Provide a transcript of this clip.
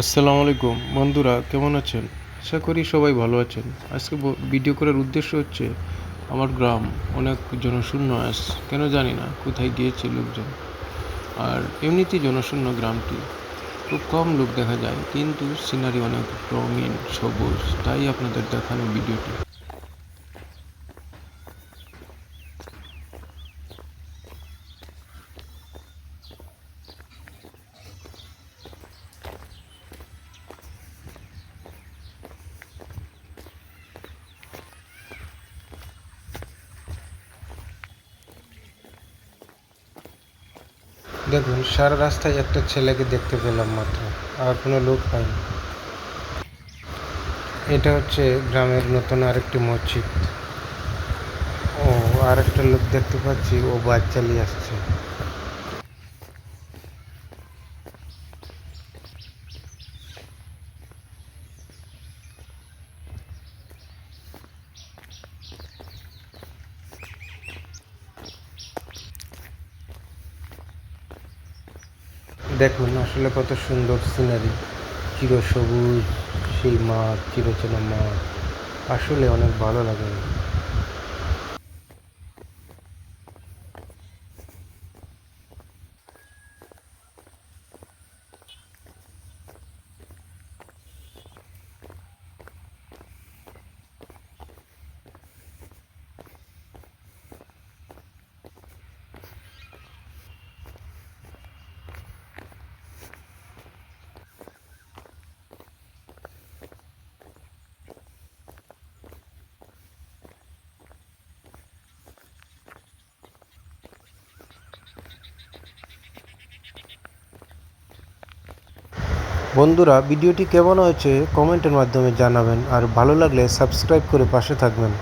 আসসালামু আলাইকুম বন্ধুরা, কেমন আছেন? আশা করি সবাই ভালো আছেন। আজকে ভিডিও করার উদ্দেশ্য হচ্ছে আমার গ্রাম অনেক জনশূন্য কেন জানি না কোথায় গিয়েছে লোকজন। আর এমনিতেই জনশূন্য গ্রামটি, খুব কম লোক দেখা যায়, কিন্তু সিনারি অনেক রঙিন সবুজ, তাই আপনাদের দেখানো ভিডিওটি। দেখুন, সারা রাস্তায় একটা ছেলেকে দেখতে পেলাম মাত্র, আর কোনো লোক পাইনি। এটা হচ্ছে গ্রামের নতুন আরেকটি মসজিদ। ও, আর একটা লোক দেখতে পাচ্ছি, ও বাইক চালিয়ে আসছে। দেখুন আসলে কত সুন্দর সিনারি, চিরসবুজ সেই মাঠ, চিরচেনা মাঠ, আসলে অনেক ভালো লাগে। বন্ধুরা, ভিডিওটি কেমন হয়েছে কমেন্টের মাধ্যমে জানাবেন, আর ভালো লাগলে সাবস্ক্রাইব করে পাশে থাকবেন।